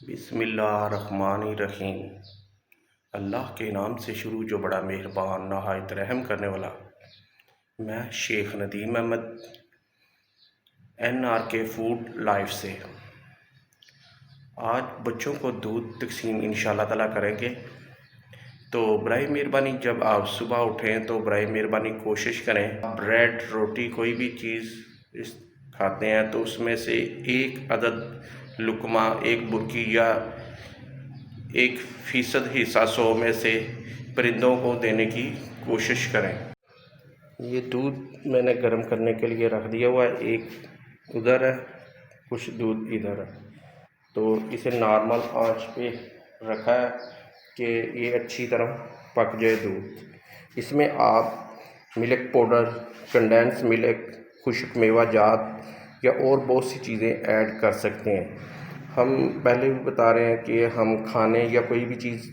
बिस्मिल्लाहिर्रहमानिर्रहीम। अल्लाह के नाम से शुरू जो बड़ा मेहरबान नहायत रहम करने वाला। मैं Sheikh Nadeem Ahmed NRK food life से आज बच्चों को दूध तकसीम इंशाअल्लाह ताला करेंगे। तो बराए मेहरबानी जब आप सुबह उठें तो बराए मेहरबानी कोशिश करें ब्रेड रोटी कोई भी चीज़ इस खाते हैं तो उसमें से एक अदद लुकमा एक बुर्की या 1% हिस्सा 100 में से परिंदों को देने की कोशिश करें। ये दूध मैंने गर्म करने के लिए रख दिया हुआ है, एक उधर है कुछ दूध इधर है, तो इसे नॉर्मल आंच पे रखा है कि ये अच्छी तरह पक जाए दूध। इसमें आप मिल्क पाउडर, कंडेंस मिल्क, खुश्क मेवा जात या और बहुत सी चीज़ें ऐड कर सकते हैं। हम पहले भी बता रहे हैं कि हम खाने या कोई भी चीज़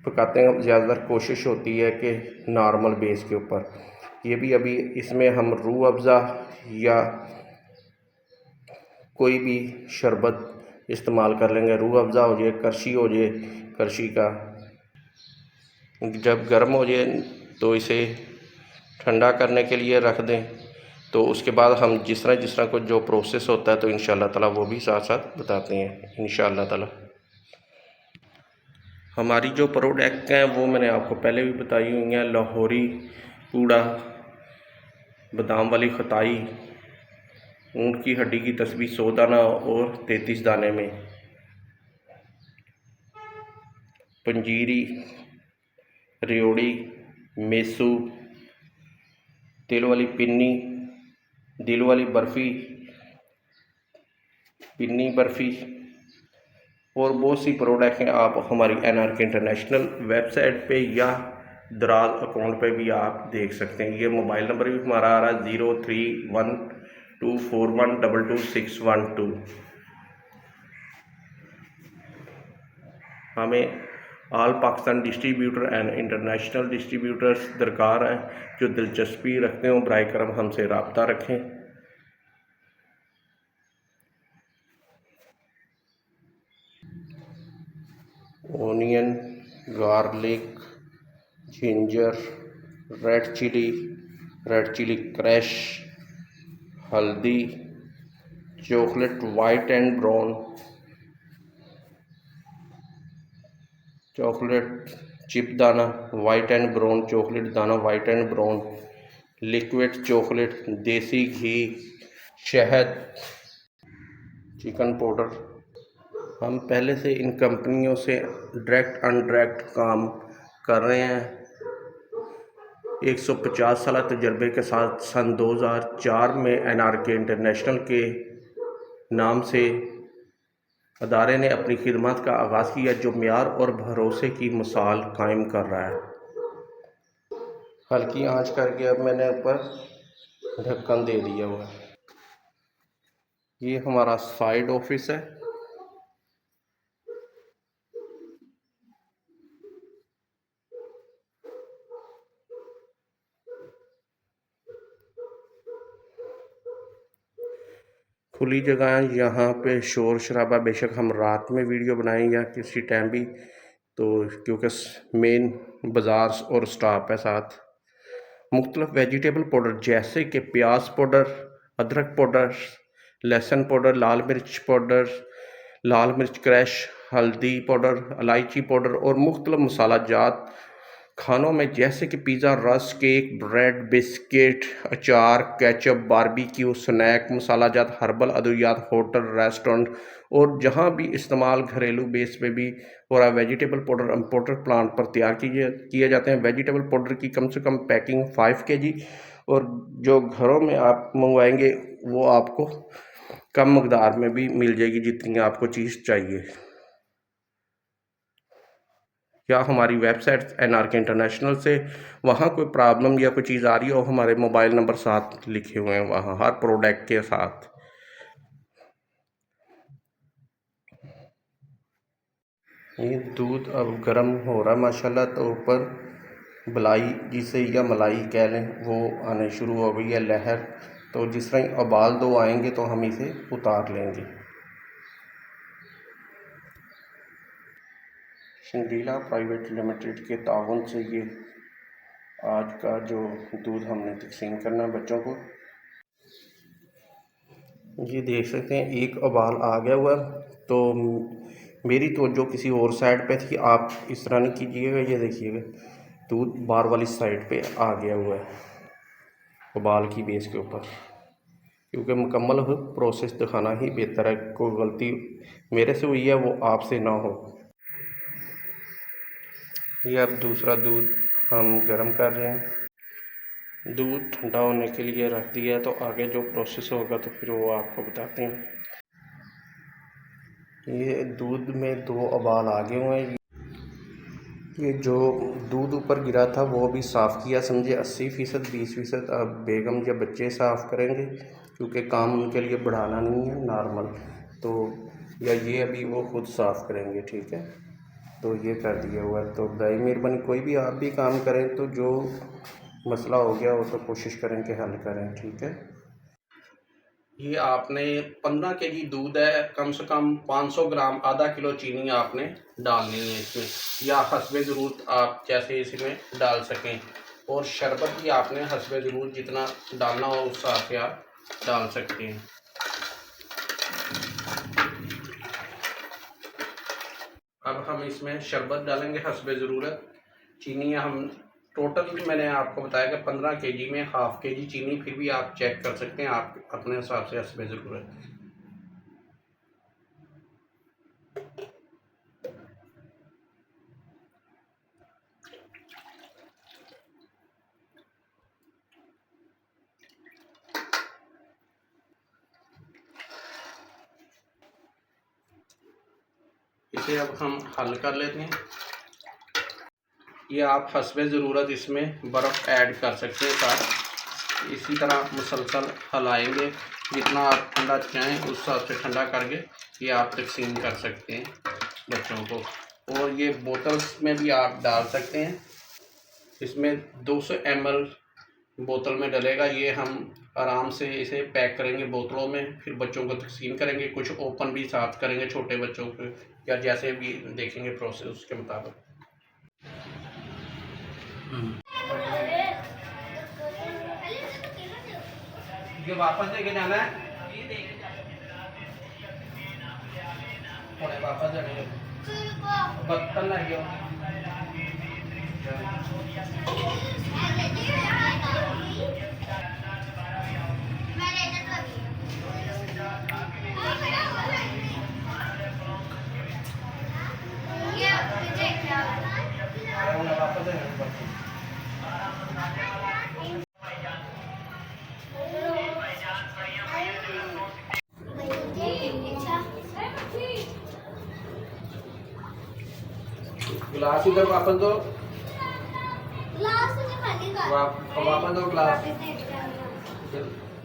पकाते हैं ज़्यादातर कोशिश होती है कि नॉर्मल बेस के ऊपर। ये भी अभी इसमें हम रूह अफ़ज़ा या कोई भी शरबत इस्तेमाल कर लेंगे। रूह अफ़ज़ा हो जाए, करशी हो जाए, करशी का जब गर्म हो जाए तो इसे ठंडा करने के लिए रख दें। तो उसके बाद हम जिस तरह को जो प्रोसेस होता है तो इंशाअल्लाह ताला वो भी साथ साथ बताते हैं इंशाअल्लाह ताला। हमारी जो प्रोडक्ट हैं वो मैंने आपको पहले भी बताई हुई हैं। लाहौरी पूड़ा, बादाम वाली खताई, ऊँट की हड्डी की तस्बीह 100 दाना और 33 दाने में, पंजीरी, रियोड़ी, मेसू, तिल वाली पिन्नी, दिल वाली बर्फ़ी, पिन्नी बर्फ़ी और बहुत सी प्रोडक्ट हैं। आप हमारी NRK इंटरनेशनल वेबसाइट पे या दराज अकाउंट पे भी आप देख सकते हैं। ये मोबाइल नंबर भी हमारा आ रहा है 031241222612। हमें all Pakistan distributor and international distributors दरकार हैं। जो दिलचस्पी रखते हो बराए करम हमसे रब्ता रखें। Onion, garlic, ginger, red chilli crush, haldi, chocolate white and brown, chocolate chip dana white and brown, chocolate dana white and brown, liquid chocolate, desi ghee, शहद, चिकन पाउडर। हम पहले से इन कंपनियों से डायरेक्ट अनडायरेक्ट काम कर रहे हैं। 150 साल तजर्बे के साथ सन 2004 में NRK इंटरनेशनल के नाम से अदारे ने अपनी खिदमत का आगाज़ किया, जो मेयार और भरोसे की मिसाल कायम कर रहा है। हल्की आंच करके अब मैंने ऊपर ढक्कन दे दिया हुआ है। ये हमारा साइड ऑफिस है। खुली जगह यहाँ पे शोर शराबा, बेशक हम रात में वीडियो बनाएं या किसी टाइम भी, तो क्योंकि मेन बाज़ार और स्टॉप है साथ। मुख्तलिफ वेजिटेबल पाउडर जैसे कि प्याज पाउडर, अदरक पाउडर, लहसुन पाउडर, लाल मिर्च पाउडर, लाल मिर्च क्रश, हल्दी पाउडर, इलायची पाउडर और मुख्तलिफ मसाला जात खानों में जैसे कि पिज़्ज़ा, रस, केक, ब्रेड, बिस्किट, अचार, केचप, बारबेक्यू, स्नैक, मसाला जात, हर्बल अद्वियात, होटल, रेस्टोरेंट और जहां भी इस्तेमाल घरेलू बेस पे भी हो रहा है। वेजिटेबल पाउडर इम्पोर्टेड प्लांट पर तैयार किए जाते हैं। वेजिटेबल पाउडर की कम से कम पैकिंग 5 kg और जो घरों में आप मंगवाएंगे वो आपको कम मकदार में भी मिल जाएगी जितनी आपको चीज़ चाहिए। या हमारी वेबसाइट NRK इंटरनेशनल से वहाँ कोई प्रॉब्लम या कोई चीज़ आ रही हो, हमारे मोबाइल नंबर साथ लिखे हुए हैं वहाँ हर प्रोडक्ट के साथ। ये दूध अब गर्म हो रहा है माशाल्लाह, तो ऊपर बलाई जिसे या मलाई कह लें वो आने शुरू हो गई है, लहर। तो जिस तरह उबाल दो आएंगे तो हम इसे उतार लेंगे। शंगरीला प्राइवेट लिमिटेड के ताउन से ये आज का जो दूध हमने तकसीम करना है बच्चों को। ये देख सकते हैं एक उबाल आ गया हुआ है, तो मेरी तवज्जो किसी और साइड पे थी, आप इस तरह नहीं कीजिएगा। ये देखिएगा दूध बार वाली साइड पे आ गया हुआ है उबाल की बेस के ऊपर, क्योंकि मुकम्मल प्रोसेस दिखाना ही बेहतर है। कोई गलती मेरे से हुई है वो आपसे ना हो। ये अब दूसरा दूध हम गर्म कर रहे हैं। दूध ठंडा होने के लिए रख दिया है, तो आगे जो प्रोसेस होगा तो फिर वो आपको बताते हैं। ये दूध में 2 उबाल आ गए हुए हैं। ये जो दूध ऊपर गिरा था वो भी साफ़ किया, समझे 80% 20% अब बेगम या बच्चे साफ़ करेंगे, क्योंकि काम उनके लिए बढ़ाना नहीं है नॉर्मल। तो या ये अभी वो खुद साफ़ करेंगे, ठीक है। तो ये कर दिया हुआ है। तो बड़ी मेहरबानी कोई भी आप भी काम करें तो जो मसला हो गया वो तो कोशिश करें कि हल करें, ठीक है। ये आपने 15 केजी दूध है, कम से कम 500 ग्राम आधा किलो चीनी आपने डालनी है इसमें, या हस्बे ज़रूरत आप जैसे इसमें डाल सकें। और शरबत भी आपने हस्बे ज़रूरत जितना डालना हो उस हिसाब से आप डाल सकते हैं। अब हम इसमें शरबत डालेंगे हस्बे ज़रूरत। चीनी हम टोटल मैंने आपको बताया कि 15 केजी में हाफ़ केजी चीनी, फिर भी आप चेक कर सकते हैं आप अपने हिसाब से हस्बे ज़रूरत। इसे अब हम हल कर लेते हैं। ये आप हस्बे ज़रूरत इसमें बर्फ़ ऐड कर सकते हैं साथ। इसी तरह मुसलसल हलाएंगे, जितना आप ठंडा चाहें उस हिसाब से ठंडा करके ये आप तकसीम कर सकते हैं बच्चों को। और ये बोतल्स में भी आप डाल सकते हैं। इसमें 200 ml बोतल में डलेगा। ये हम आराम से इसे पैक करेंगे बोतलों में, फिर बच्चों को तकसीम करेंगे। कुछ ओपन भी साथ करेंगे छोटे बच्चों को, या जैसे भी देखेंगे प्रोसेस उसके मुताबिक। ये वापस लेके जाना है, वापस जाने बर्तन लगे गिलास इधर वापस दो, वापस दो गिलास।